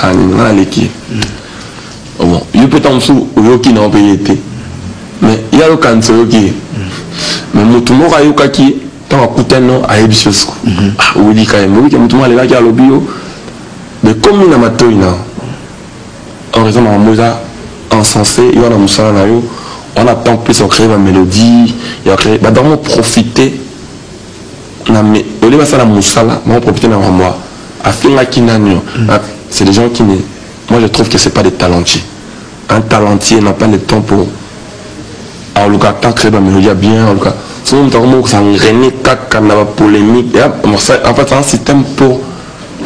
bon, il peut t'en dessous, il n'a pas été. Mais il y a le cancer qui mais tout le monde a eu qui tant à coûter non à ébissus ou dit quand même oui que tout le monde est là qui a le bio mais comme il a maté en raison de la musique insensée il y a la musique on attend plus on crée la mélodie il y a créé bah d'abord profiter mais au lieu de ça la musique là on profiter dans moi à faire la kinanio c'est des gens qui ne moi je trouve que c'est pas des talentiers un talentier n'a pas le temps pour en tout cas tant créer la mélodie bien en tout cas sinon on ça rené caca n'a pas polémique en fait c'est un système pour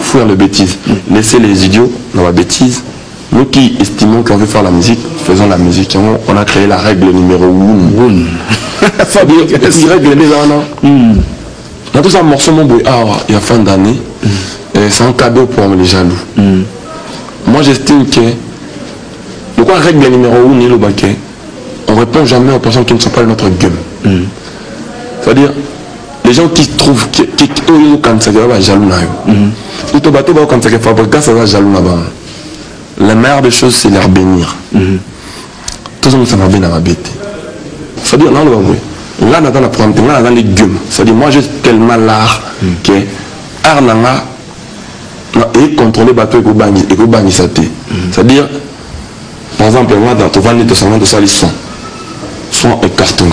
fuir les bêtises laisser les idiots dans la bêtise nous qui estimons qu'on veut faire la musique faisons la musique on a créé la règle numéro 1 Fabio règle déjà non dans tout ça morceau mon boy il y a fin d'année c'est un cadeau pour les jaloux moi j'estime que pourquoi règle numéro 1 est le baquet on répond jamais aux personnes qui ne sont pas de notre game. C'est-à-dire, les gens qui trouvent que quand c'est jaloux, quand c'est jaloux, la meilleure des choses, c'est leur bénir. tout le monde s'en va bien dans ma bête. C'est-à-dire, non, là, dans la première, là, dans les gueules. C'est-à-dire, moi, j'ai tellement l'art que art nanga et contrôler bateau et go bani saté. C'est-à-dire, par exemple, moi, dans ton vendre de salon de salisson, sont cartonnés.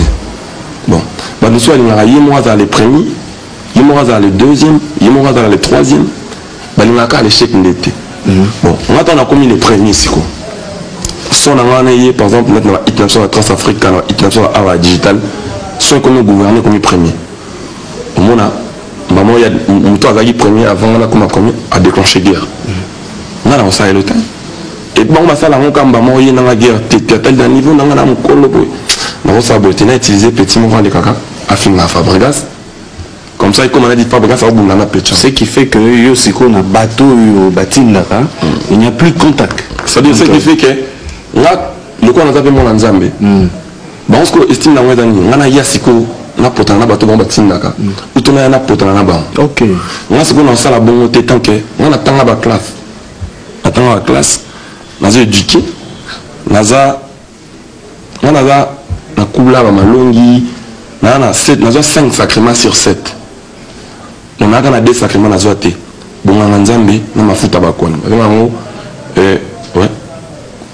Bon, bah, nous sommes allés, moi, dans les premiers, moi, dans les deuxièmes, moi, dans les troisièmes, bah, nous avons l'échec d'été. Bon, on attend à combien les premiers ici, quoi. Son année, par exemple, maintenant, la Hitnation la Transafrique, la Hitnation la digital, sont comme gouverner comme premier. Au moins, maman, il y a un temps avec premier avant on a comme premier à déclencher guerre. On a ça et le temps. Et bon, ça là, on comme maman, il y a dans la guerre, tu es tel d'un niveau, on a mon col. On a besoin utiliser petit mouvement de caca à finir la Fabregas. Comme ça, comme on a dit Fabregas, ça va bouger la pêche. Ce qui fait que si on a bateau au bâtiment, il n'y a plus de contact. C'est-à-dire ce qui fait que là, le quoi on a appelé mon Nzambe. Bon, on se estime dans on a yasiko, on a poté un bateau bon bâtiment là. Ou on a un poté un bas. Ok. On a ce qu'on a ça la bonne tant que on attend la classe. Attend la classe. On a éduqué. On a na kubla ba malongi. On a 5 sacrements sur 7. On a 2 sacrements na zoate. Bon on a Nzambe na mafuta bakoni. Ouais.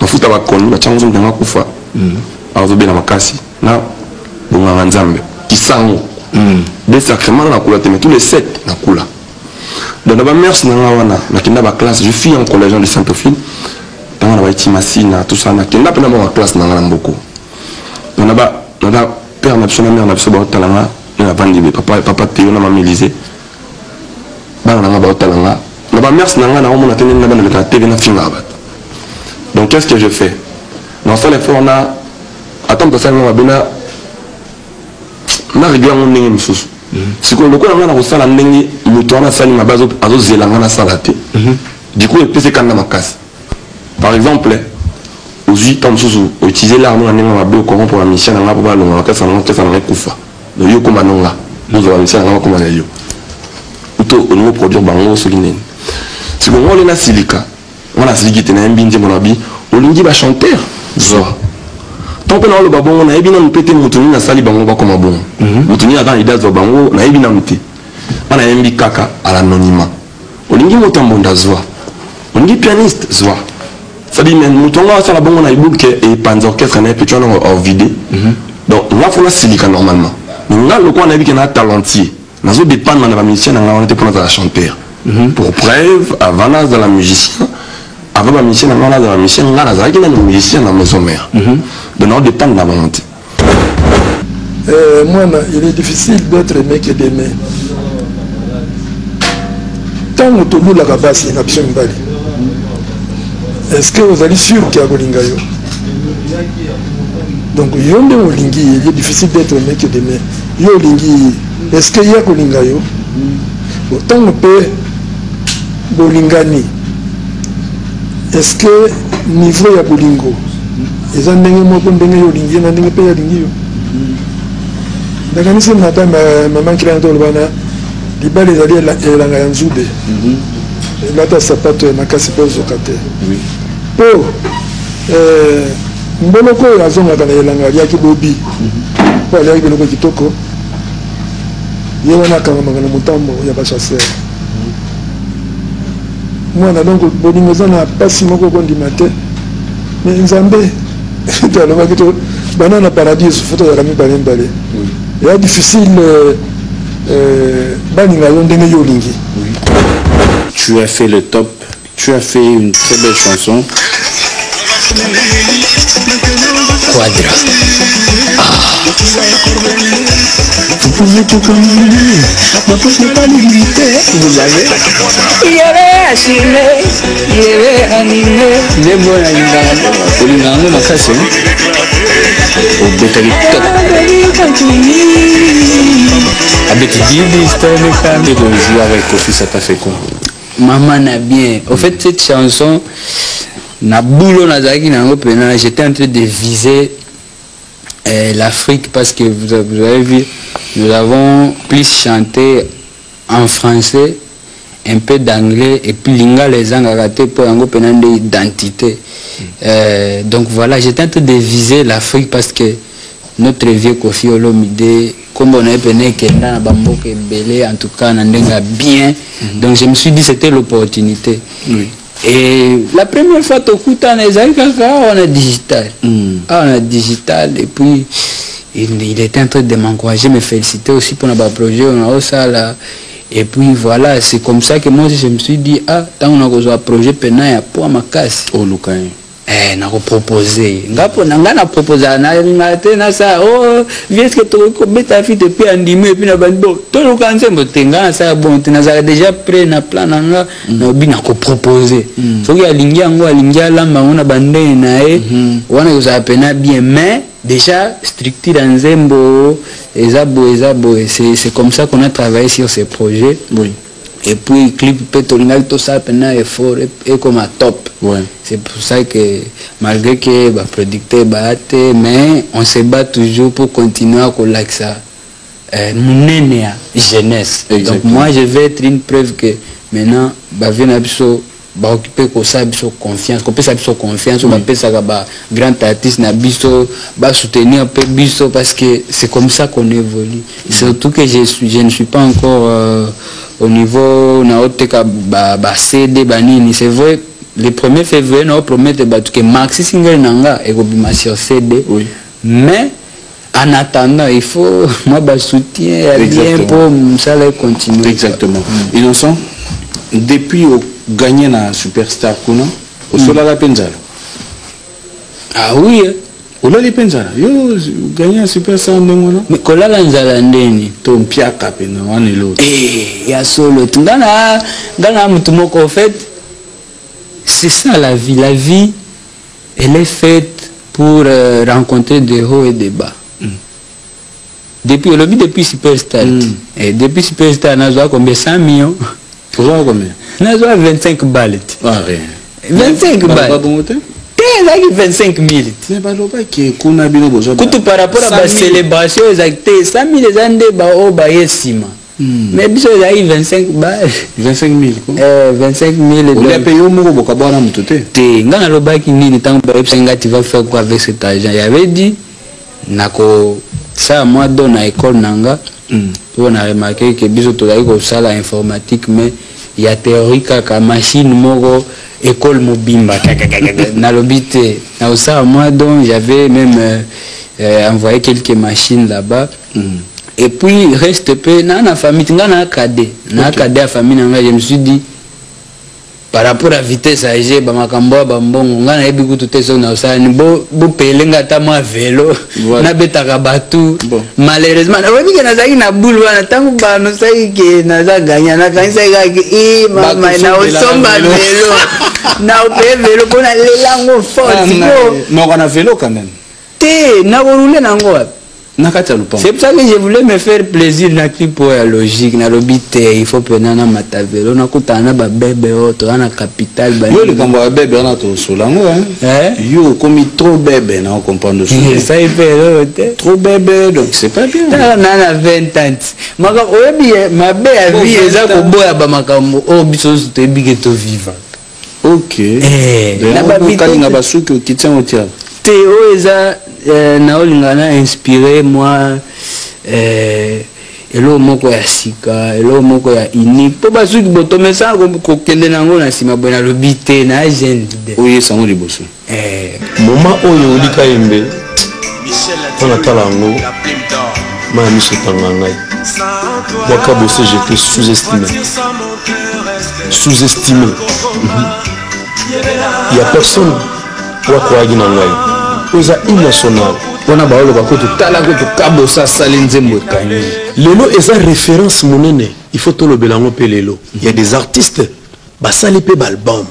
Mafuta bakoni ba chanzo ndanga kufa. Azobela makasi na bonga Nzambe kisango. Des sacrements na kula te mais tous les 7 na kula. Donc na ba mers na wana na kinda ba classe je suis en collège de Saint-Ophile. Dans na ba itimasi tout ça na kinda pena ba classe na ngala mboko. Donc na ba père na biso na mère na biso ba talanga na vandi papa Théo na mama Élisée. Ba na ba talanga. Na ba mers na ngala na omona tene na ba na TV na finga ba. Donc qu'est-ce que je fais? Dans ça les fois on a attends que ça on va bien na régler mon ndenge misusu. Si ko lokona ngana ko sala ndenge mutu ana sali mabazo azo zelanga na salate. Du coup il peut se kanda makasi. Par exemple, aux 8 ans misusu utiliser l'arme na ndenge mabe ko pour la mission na ngapa ba longa makasi na ngapa na kufa. Do yo ko manonga. Nous avons mission na ngapa ko na yo. Uto on va produire bango solinene. Si ko ngole na silika, on a siliki na mbinje monabi, olingi ba chanteur. Zoa. Tant que le babon on a bien pété mutuni na sali bango ba comme bon. Mutuni a dans l'idée de bango na bien muté. On a mbi kaka à l'anonymat. Olingi motambo zoa. Olingi pianiste zoa. Ça dit mais mutonga ça la bango na ibuke et panza orchestre na petit en vidé. Donc là faut la silika normalement. Mais là le quoi on a vu qu'il y a un talentier. Na zo dépendre na ba musicien na on était pour la chanteur. Pour preuve avant dans la musicien avant la mission dans la mission on a la musicien dans la maison mère. Donc on dépend de la volonté. Moi, il est difficile d'être aimé que d'aimer. Tant que tout le monde a passé, il a besoin de. Est-ce que vous allez sûr qu'il y a Golingayo? Donc, il est difficile d'être aimé que d'aimer. Est-ce qu'il y a Golingayo? Tant que peut Golingani. Est-ce que niveau ya Bolingo? Ils ont ndenge moko ndenge yo lingi na ndenge pe ya lingi yo. Ndaka nisi mata maman qui l'a ndolo bana libali ezali elanga ya nzube. Lata sapato na kasi po zokate. Oui. Po mboloko ya zonga kana elanga ya kibobi. Po ali ya biloko kitoko. Ye wana kanga mangana mutambo ya ba chasseur. Moi donc Bolingo zana pasi moko ko ndimate. Mais Nzambe banana paradis photo ya rami balem balé. Il est difficile baninga ndenge yo lingi. Tu as fait le top, tu as fait une très belle chanson. Quadra. Vous pouvez tout communier, ma poche n'est pas limitée. Vous avez il y avait assuré, il y avait animé. Les bons animaux, pour les gens, ma casse. Au bétali top. Avec Didi, c'était le cas. Et de jouer avec Kofi, ça t'a fait quoi? Maman n'a bien. Au fait, cette chanson, j'étais en train de viser l'Afrique parce que vous avez vu, nous avons plus chanté en français un peu d'anglais et puis linga les angaraté pour un peu d'identité. Donc voilà, j'étais en train de viser l'Afrique parce que notre vieux Kofi Olomide, comme on a peine Kenda, Bamboke Belé, en tout cas, on a bien. Donc je me suis dit c'était l'opportunité. Et la première fois, on a digital. On a digital et puis il était en train de m'encourager, me féliciter aussi pour notre projet. On a ça là. Et puis voilà, c'est comme ça que moi je me suis dit, tant on a un projet pénal pour ma casse. Oh, Lucain. Na proposé. N'a proposé na ça. Oh, viens que tu beta fille depuis andimé puis na bando. Tout le temps c'est motenga ça bon, tu n'as déjà prêt na plan na bien ko proposer. So ya lingia ngo lingia lamba on a bandé na wana usa pena bien mais déjà structure nzembo ezabo c'est comme ça qu'on a travaillé sur ces projets. Oui. Et puis clip pétolinal tout ça pendant effort et comme à top. Ouais. C'est pour ça que malgré que bah producteur batte mais on se bat toujours pour continuer à coller ça. Mon jeunesse. Exactement. Donc moi je vais être une preuve que maintenant bah vient abisso bah occuper ko ça abisso confiance, ko pesa abisso confiance, on va pesa ba grand artiste na biso bah soutenir un peu biso parce que c'est comme ça qu'on évolue. Surtout que je ne suis pas encore au niveau na oteka ba CD banini, c'est vrai le 1er février nous promettre que maxi single nanga et kobima sur CD. Oui. Mais en attendant il faut moi ba soutien bien pour ça les continuer. Exactement. Innocent, depuis au gagner na Superstar kuna au sola la penzala. Ah oui. Ola li penzala. Yo gagner Superstar ndengona. Mais kola la nzala ndeni to mpiaka pena wana lo. Ya solo tungana ngana mtu moko en fait. C'est ça la vie. La vie, elle est faite pour rencontrer des hauts et des bas. Depuis Superstar. Et depuis Superstar, on a combien 100 millions. Pourquoi combien? On a 25 balles. Ah, rien. 25 balles. 25 000. Mais par rapport à la célébration, 100 000 ans, mais biso il 25 balles 25 000 quoi 25 000 on a payé au mot pour kabana mutote te ngana lo baki nini tant ba epsenga tu vas faire quoi avec cet argent il avait dit nako ça moi donne à école nanga on a remarqué que biso to dai ko sala informatique mais il y a théorie ka machine moko école mobimba na lobité na ça moi donc j'avais même envoyé quelques machines là-bas. Et puis reste peu dans la famille ngana cadet na cadet à famille nanga je me suis dit par rapport à vitesse age ba makambo ba mbongo ngana yebi kutu teso na usani bo pelenga ta ma vélo na betaka batu malheureusement na webi na zaki na boule wana tangu ba no sai ke na za ganya na kanisa ke mama na osomba vélo na ope vélo pona lelango force non on a vélo quand même te na rouler nango. C'est pour ça que je voulais me faire plaisir na clip ya logique na lobité il faut prendre na matavelo na kutana ba bébé auto na capital ba yo le kambo ba bébé na to solango yo comme trop bébé na comprendre ça il fait trop bébé donc c'est pas bien na 20 ans maka oyebi mabe ya vie eza ko boya ba makambo o biso to ebike to vivre. OK na ba bikalinga ba suki o kitien o tia te o eza na inspiré moi elo moko ya sika elo moko ya unique po basu ki botome sa ko kende nango na sima bona lobité na agenda oye sango liboso moment oyo olika yembe on atala ngo ma miso tanga ngai waka bosse j'étais sous-estimé il y a personne wako agi na ngai oza national wana baolo bakoto tala ko to kabosa salinzembo kani lelo eza référence monene il faut to le belango pe lelo il y a des artistes basali pe album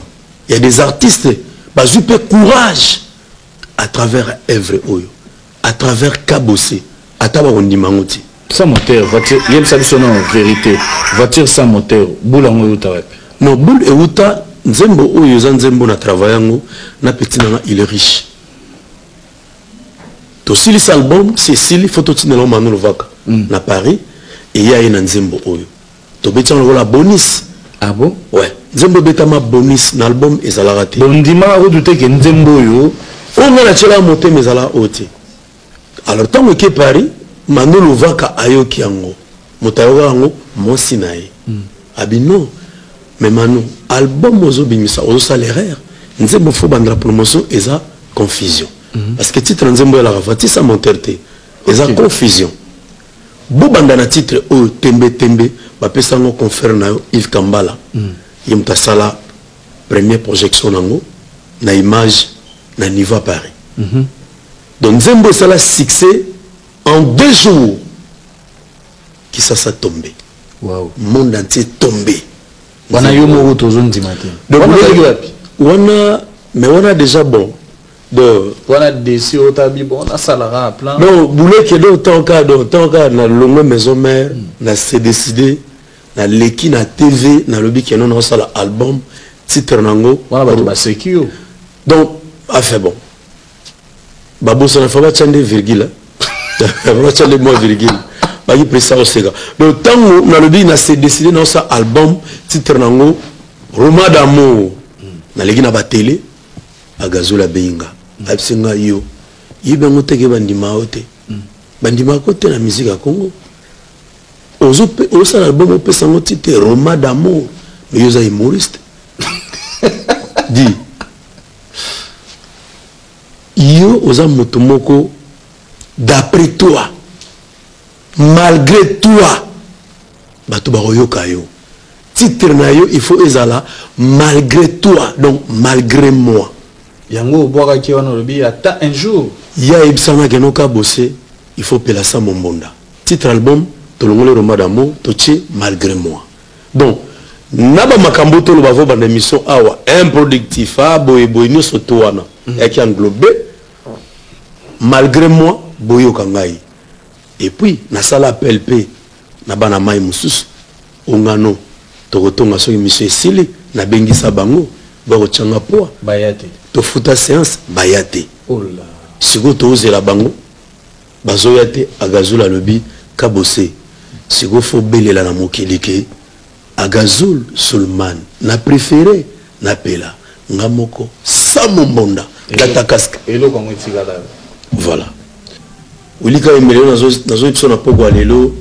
il y a des artistes bazu pe courage à travers œuvre oyo à travers kabosé ataba ondimangoti sans moteur voiture yem ça son en vérité voiture sans moteur boulango uta non boule et uta nzembo oyo za nzembo na travaillango na petit nanga il est riche. To sili cet album c'est sili photo tinelo manu lovaka na Paris et il y a une nzembo oyo to betia la bonus Ah bon? Ouais. Nzembo betama bonus na album ezala raté. Bon ndima redouté que Nzembo yo on a la chela monté mais ala ôté. Alors tant que Paris Manolo Vaka ayoki yango. Motayoga yango mosi nae. Abino mais Manu album ozo bimisa ozo salaire. Nzembo fo bandra promotion eza confusion. Parce que titre Nzembo la ravati sa monterté. Eza confusion. Bobanda na titre o tembe tembe ba pesa ngo confère na Yves Kambala. Yimta sala première projection nango na image na niveau à Paris. Donc Nzembo sala succès en 2 jours qui ça tombé. Wow. Monde entier tombé. Wana yo mo tozo ndimate. Donc wana mais on a déjà bon de wana desi otabi bon na salara plan. Non, boulé que d'autant cas na longue maison mère na s'est décidé na leki na TV na lobby que non sala album titre nango wana ba sekio. Donc a fait bon. Babo ça ne faut pas changer virgule. Va changer moi virgule. Bagi pressa au sega. Donc tant na lobby na s'est décidé dans ça album titre nango Roma d'amour. Na leki na ba télé a gazola beinga. Absinga yo. Yibe ngote ke bandima ote. Bandima kote na musique à Congo. Ozo l'album au pesango titre Roma d'amour. Mais yo za humoriste. Dis. Yo oza motomoko d'après toi. Malgré toi. Bato ba yoka yo. Titre na yo il faut ezala malgré toi. Donc malgré moi. Yango boaka ki wana lobi ata un jour. Ya ibsana kenoka bossé, il faut pela ça mon bonda. Titre album tolongole Roma d'amour toche malgré moi. Donc naba makambo to lo bavo banda émission awa improductif boy no soto wana yaki englobé malgré moi boyo kangai. Et puis na sala PLP na bana mai mususu ongano tokotonga so émission esili na bengisa bango bako changa poa bayate to futa séance bayate. Oh là. Siko to ozela bango bazoyate agazula lobi kabose. Siko fo belela na mokelike Agazul Sulman na préféré na pela ngamoko samombonda gata casque elo kongo itigala. Voilà. Ulika emele nazo tso na poko alelo.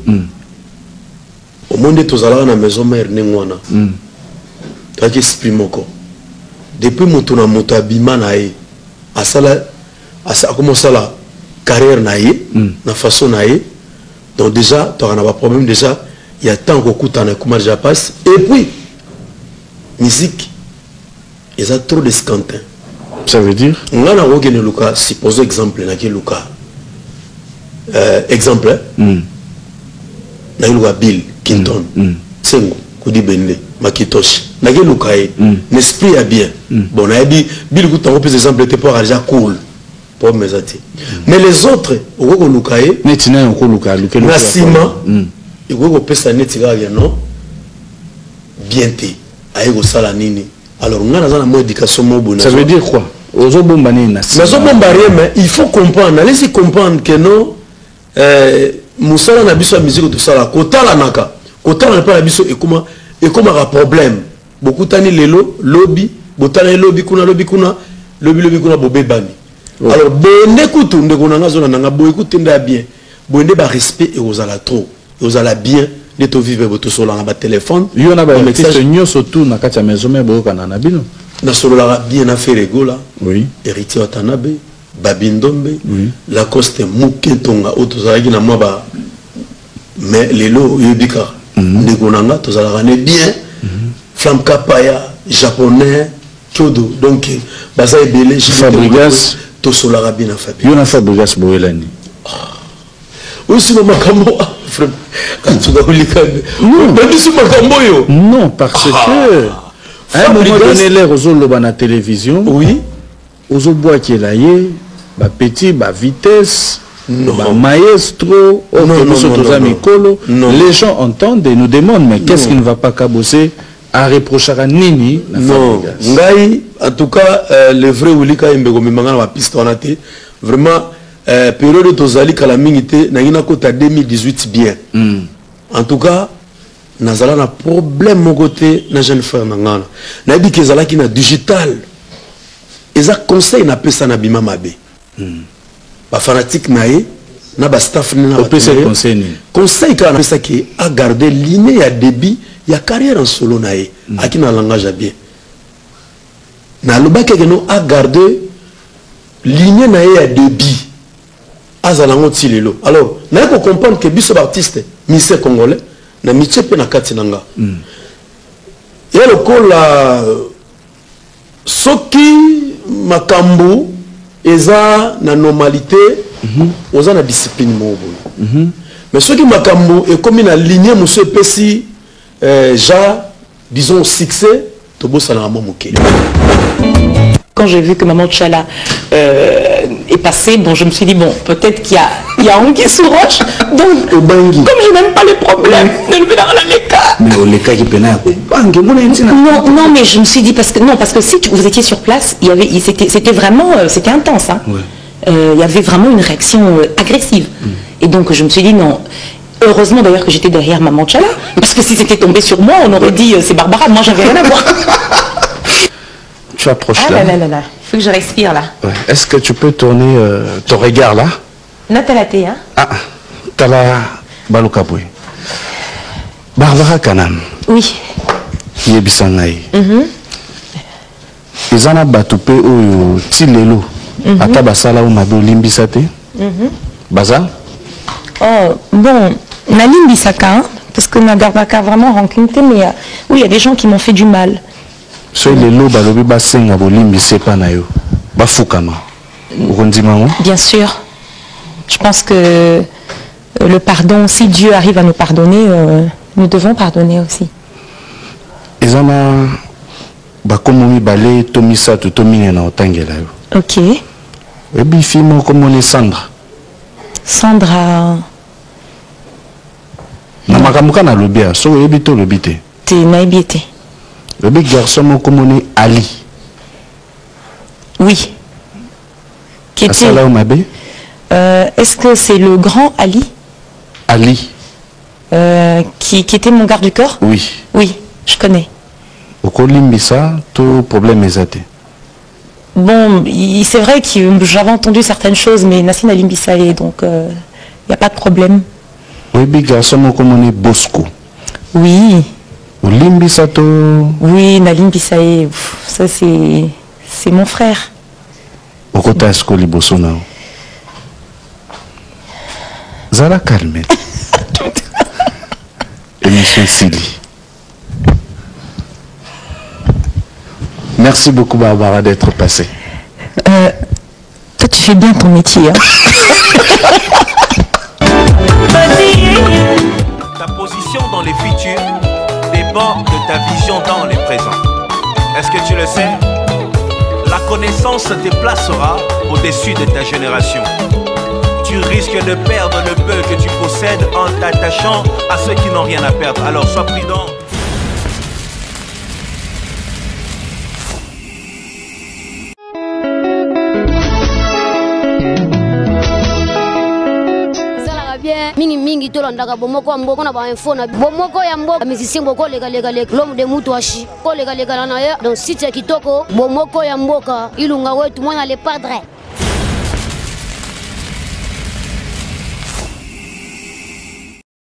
Au monde tozala na maison mère nengwana. Taki spimoko. Depuis motuna motabima na e asala commencé la carrière na e na façon na e. Donc déjà tu as un problème déjà. Il y a tant que comment déjà passe. Et puis, musique, il y a trop de scantins. Ça veut dire? On a un Luka, supposons exemple, Luka. Exemple, Luka Bill, Kinton, Sengo, Kudi Bende, Makitoshi. Luka, l'esprit est bien. Bon, on a dit, Bill, tu as des exemples, tu peux déjà cool. Pour mes atis. Mais les autres, on a Luka, Nassima, il faut que ça non bien té aïe sala nini alors on a une éducation mobile. Ça veut dire quoi? Ozo bombani na mais il faut comprendre, allez-y comprendre que non musala na biso musique tout ça là kota la naka kota na pas la biso et comment un problème beaucoup tani lelo lobby botana lobby kuna lobby kuna bobé bani. Alors bonne kutu ndeko na ngazona nanga bo écoute nda bien bonne ba respect et osala trop. Vous allez bien de te vivre votre solo dans votre téléphone. Il y en a un message surtout dans la maison mais beaucoup en anabino. Na solo la bien à faire rigola. Oui. Héritier Watanabe, Babindombe, la coste Muketonga autozagi na moi ba mais les lots yobika. Negonanga tozala bien. Flamme Kapaya, japonais, Kyodo. Donc baza ebele Fabrigas to solo la bien à Fabien. Il y en a Fabrigas Boelani. Aussi no makambo. Non, parce que à un moment donné, les réseaux à la télévision, oui, aux bois qui est là, petit, vitesse, maestro, les gens entendent et nous demandent, mais qu'est-ce qui ne va pas cabosser à reprocher à Nini? Non, en tout cas, le vrai Oulika Mbegomimanga piste on a été vraiment. Période de Tozali Kalamingité, n'a kota 2018 bien. En tout cas, nazala na problème mon côté na jeune frère nangana na dit que zala ki na digital eza conseil na pesa na bima mabe ba fanatique nae na ba staff na ba conseil ka na pesa ki a garder ligne ya débit ya carrière en solo nae aki na langage bien na lobaka que no a garder ligne nae ya débit azalango tilelo alors na ko comprendre que biso artiste ministère congolais na michepe na kati nanga ya lokola soki makambo eza na normalité oza na discipline mobo mais soki makambo e comme na ligne muso epesi ja disons succès to bosala na momuke. Quand j'ai vu que Maman Tchala est passée, bon, je me suis dit, bon, peut-être qu'il y a Anguille sous roche. Donc, comme je n'aime pas les problèmes, ne le verra les cas. Mais les cas qui peinaient non, mais je me suis dit, parce que si vous étiez sur place, c'était vraiment, c'était intense. Hein. Il y avait vraiment une réaction agressive. Et donc, je me suis dit, non. Heureusement d'ailleurs que j'étais derrière Maman Tchala, parce que si c'était tombé sur moi, on aurait dit, c'est Barbara, moi j'avais rien à voir. Tu approches là. Il faut que je respire là. Ouais. Est-ce que tu peux tourner ton regard là? Natalaté, hein? Ah, Tala Balukaboué. Barbara Kanam. Oui. Yebisangaï. Ils en ont batupé au Tilelo. Ata basala ou mabo limbisate. Baza? Oh, bon, na limbisaka, parce que na gardaka vraiment rancune, mais oui, il y a des gens qui m'ont fait du mal. Bien sûr. Je pense que le pardon, si Dieu arrive à nous pardonner, nous devons pardonner aussi. Ok. Sandra. Le big garçon comme Ali. Oui. Qui était... est-ce que c'est le grand Ali? Ali. Qui était mon garde du corps? Oui. Oui, je connais. Au Colimbissa, tout problème est athée. Bon, c'est vrai que j'avais entendu certaines choses, mais Nassine Alimbissaé, donc il n'y a pas de problème. Oui, big garçon comme Bosco. Oui. Limbisato. Oui, Nalim Bissaé, ça c'est mon frère. Au côté de Libosona. Zala calme. Émission Sili. Merci beaucoup Barbara d'être passée. Toi tu fais bien ton métier. Hein. Ta position dans les futurs dépend de ta vision dans les présents. Est-ce que tu le sais? La connaissance te placera au-dessus de ta génération. Tu risques de perdre le peu que tu possèdes en t'attachant à ceux qui n'ont rien à perdre. Alors sois prudent. mingi tolandaka bomoko ya mboka na ba info na bomoko ya mboka musicien boko lega l'homme de mutu ashi ko lega na ya donc site ya kitoko bomoko ya mboka ilunga wetu mwana le padre.